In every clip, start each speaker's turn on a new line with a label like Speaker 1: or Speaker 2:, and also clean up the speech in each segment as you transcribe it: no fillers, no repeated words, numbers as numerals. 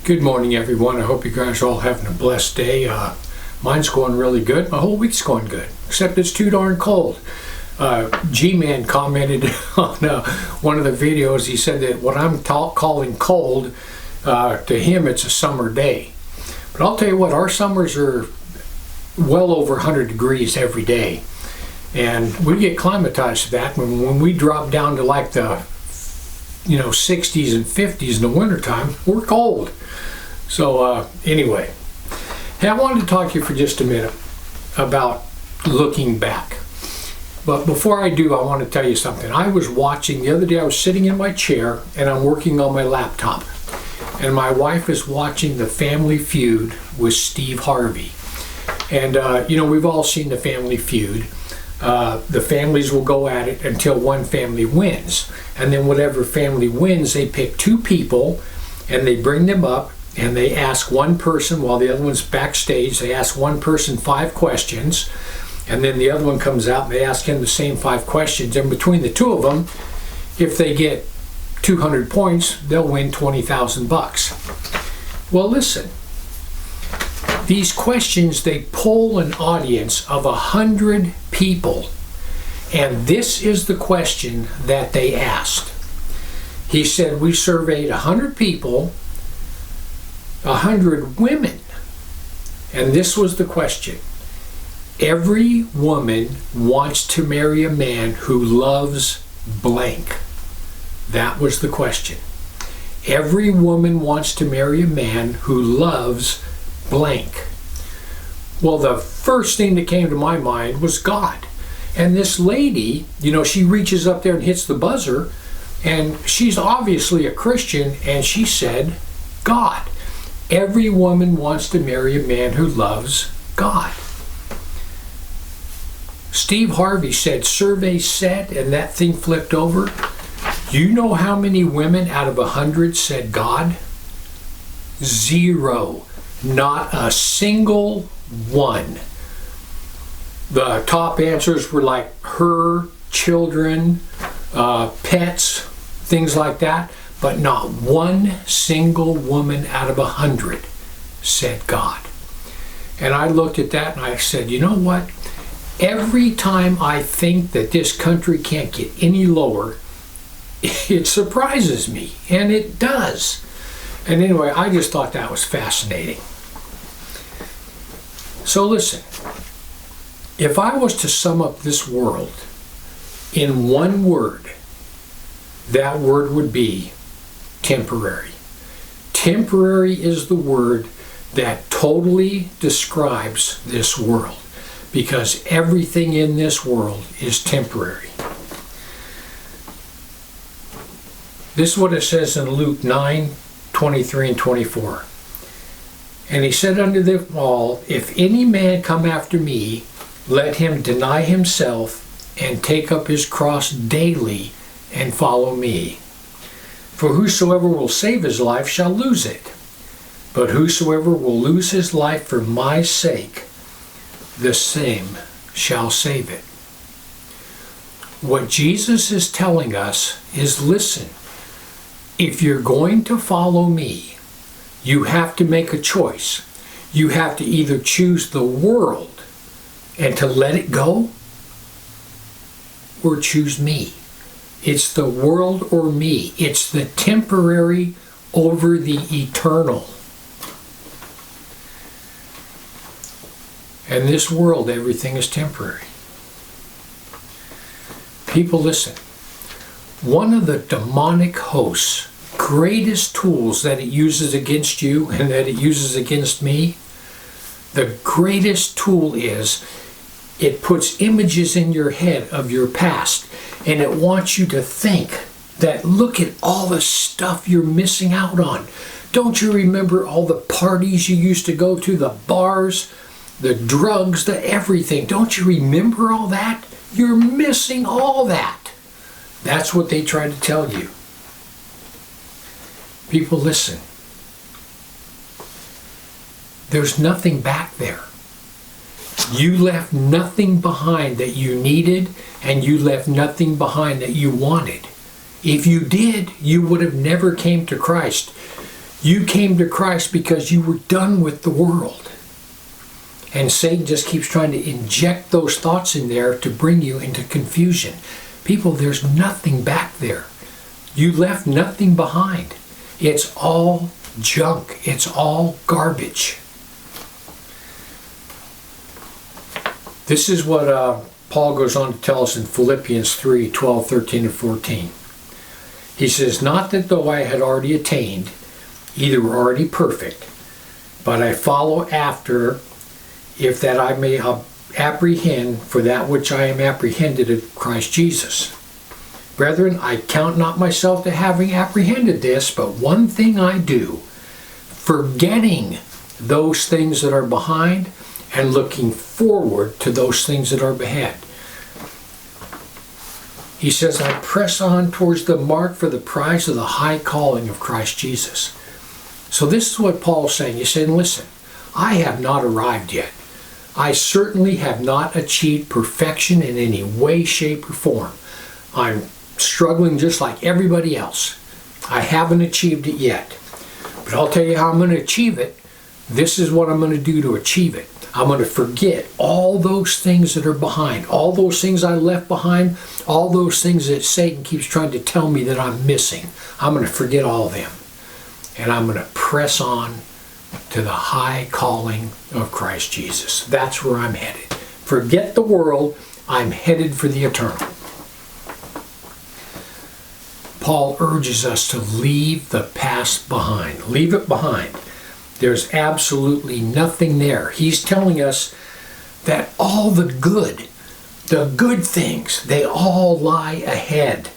Speaker 1: Good morning, everyone. I hope you guys are all having a blessed day. Mine's going really good. My whole week's going good, except it's too darn cold. G-Man commented on one of the videos. He said that what I'm calling cold, to him it's a summer day. But I'll tell you what, our summers are well over 100 degrees every day. And we get climatized to that. When we drop down to like the 60s and 50s in the wintertime, we're cold. So anyway, hey, I wanted to talk to you for just a minute about looking back. But before I do, I want to tell you something. I was watching, the other day I was sitting in my chair and I'm working on my laptop. And my wife is watching the Family Feud with Steve Harvey. And we've all seen the Family Feud. The families will go at it until one family wins. And then whatever family wins, they pick two people and they bring them up and they ask one person, while the other one's backstage, they ask one person 5 questions. And then the other one comes out and they ask him the same 5 questions. And between the two of them, if they get 200 points, they'll win $20,000. Well, listen. These questions, they poll an audience of 100 people. And this is the question that they asked. He said, we surveyed 100 people, 100 women. And this was the question. Every woman wants to marry a man who loves blank. That was the question. Every woman wants to marry a man who loves blank. Well, the first thing that came to my mind was God. And this lady, she reaches up there and hits the buzzer, and she's obviously a Christian, and she said, God. Every woman wants to marry a man who loves God. Steve Harvey said, survey said, and that thing flipped over. You know how many women out of 100 said God? 0. Not a single one. The top answers were like her, children, pets, things like that. But not one single woman out of 100 said God. And I looked at that and I said, you know what? Every time I think that this country can't get any lower, it surprises me. And it does. And anyway, I just thought that was fascinating. So listen, if I was to sum up this world in one word, that word would be temporary. Temporary is the word that totally describes this world, because everything in this world is temporary. This is what it says in Luke 9:23 and 24. And he said unto them all, if any man come after me, let him deny himself and take up his cross daily and follow me. For whosoever will save his life shall lose it. But whosoever will lose his life for my sake, the same shall save it. What Jesus is telling us is, listen, if you're going to follow me, you have to make a choice. You have to either choose the world and to let it go, or choose me. It's the world or me. It's the temporary over the eternal. And this world, everything is temporary. People, listen. One of the demonic hosts' greatest tools that it uses against you and that it uses against me, the greatest tool is it puts images in your head of your past, and it wants you to think that look at all the stuff you're missing out on. Don't you remember all the parties you used to go to, the bars, the drugs, the everything? Don't you remember all that? You're missing all that. That's what they try to tell you. People, listen. There's nothing back there. You left nothing behind that you needed, and you left nothing behind that you wanted. If you did, you would have never came to Christ. You came to Christ because you were done with the world. And Satan just keeps trying to inject those thoughts in there to bring you into confusion. People, there's nothing back there. You left nothing behind. It's all junk. It's all garbage. This is what Paul goes on to tell us in Philippians 3, 12, 13, and 14. He says, not that though I had already attained, either were already perfect, but I follow after, if that I may apprehend for that which I am apprehended of Christ Jesus. Brethren, I count not myself to having apprehended this, but one thing I do, forgetting those things that are behind and looking forward to those things that are ahead. He says, I press on towards the mark for the prize of the high calling of Christ Jesus. So this is what Paul's saying. He's saying, listen, I have not arrived yet. I certainly have not achieved perfection in any way, shape, or form. I'm struggling just like everybody else. I haven't achieved it yet. But I'll tell you how I'm going to achieve it. This is what I'm going to do to achieve it. I'm going to forget all those things that are behind, all those things I left behind, all those things that Satan keeps trying to tell me that I'm missing. I'm going to forget all of them. And I'm going to press on to the high calling of Christ Jesus. That's where I'm headed. Forget the world. I'm headed for the eternal. Paul urges us to leave the past behind. Leave it behind. There's absolutely nothing there. He's telling us that all the good things, they all lie ahead.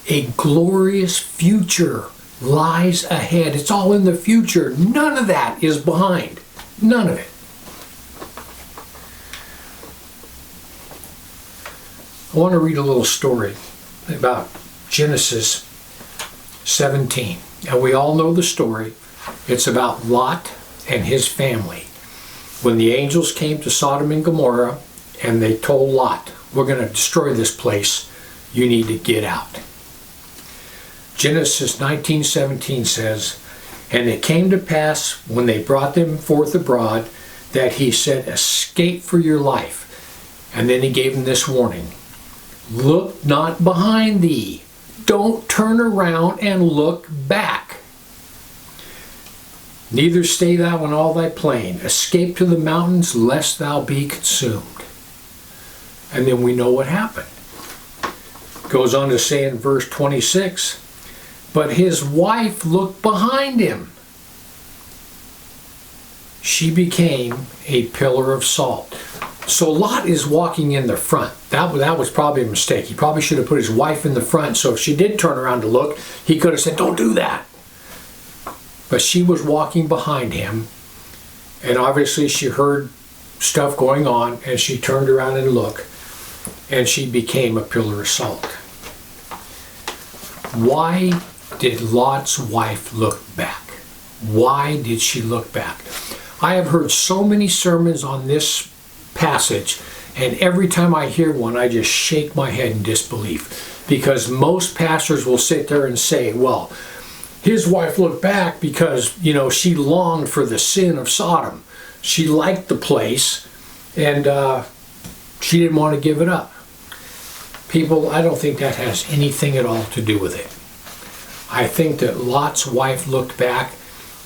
Speaker 1: A glorious future lies ahead. It's all in the future. None of that is behind. None of it. I want to read a little story about Genesis 17. And we all know the story. It's about Lot and his family. When the angels came to Sodom and Gomorrah and they told Lot, we're going to destroy this place, you need to get out. Genesis 19:17 says, and it came to pass when they brought them forth abroad that he said, escape for your life. And then he gave them this warning, look not behind thee. Don't turn around and look back. Neither stay thou in all thy plain. Escape to the mountains, lest thou be consumed. And then we know what happened. Goes on to say in verse 26, but his wife looked behind him. She became a pillar of salt. So Lot is walking in the front. That was probably a mistake. He probably should have put his wife in the front, so if she did turn around to look, he could have said, don't do that. But she was walking behind him, and obviously she heard stuff going on, and she turned around and looked, and she became a pillar of salt. Why did Lot's wife look back? Why did she look back? I have heard so many sermons on this passage, and every time I hear one, I just shake my head in disbelief, because most pastors will sit there and say, well, his wife looked back because, she longed for the sin of Sodom. She liked the place, and she didn't want to give it up. People, I don't think that has anything at all to do with it. I think that Lot's wife looked back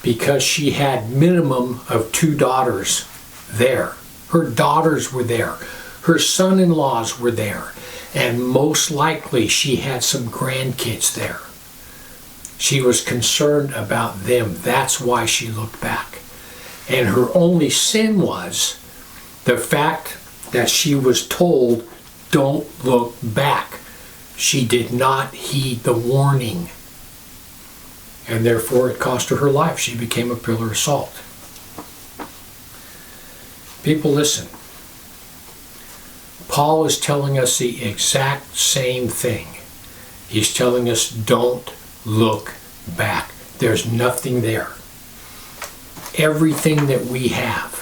Speaker 1: because she had minimum of 2 daughters there. Her daughters were there. Her son-in-laws were there. And most likely she had some grandkids there. She was concerned about them. That's why she looked back. And her only sin was the fact that she was told, don't look back. She did not heed the warning. And therefore it cost her her life. She became a pillar of salt. People, listen. Paul is telling us the exact same thing. He's telling us, don't look back. There's nothing there. Everything that we have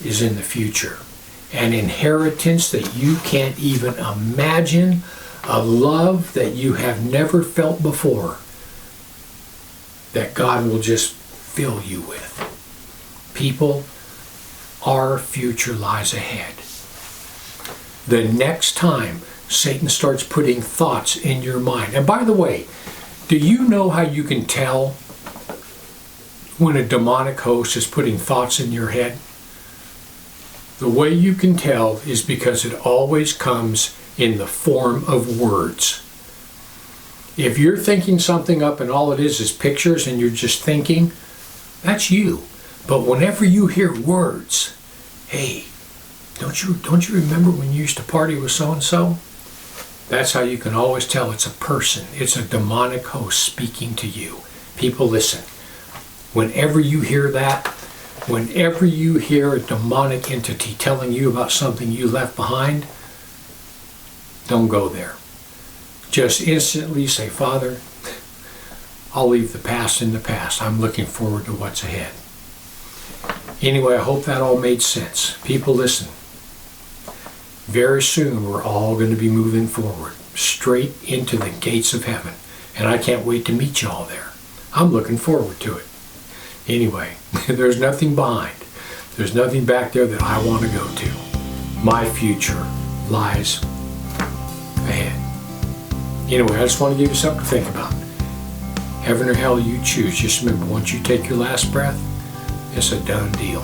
Speaker 1: is in the future. An inheritance that you can't even imagine, a love that you have never felt before. that God will just fill you with. People, our future lies ahead. The next time Satan starts putting thoughts in your mind, and by the way, do you know how you can tell when a demonic host is putting thoughts in your head? The way you can tell is because it always comes in the form of words. If you're thinking something up and all it is pictures and you're just thinking, that's you. But whenever you hear words, hey, don't you remember when you used to party with so-and-so? That's how you can always tell it's a person. It's a demonic host speaking to you. People, listen. Whenever you hear that, whenever you hear a demonic entity telling you about something you left behind, don't go there. Just instantly say, Father, I'll leave the past in the past. I'm looking forward to what's ahead. Anyway, I hope that all made sense. People, listen. Very soon, we're all going to be moving forward, straight into the gates of heaven. And I can't wait to meet you all there. I'm looking forward to it. Anyway, there's nothing behind. There's nothing back there that I want to go to. My future lies ahead. Anyway, I just want to give you something to think about. Heaven or hell, you choose. Just remember, once you take your last breath, it's a done deal.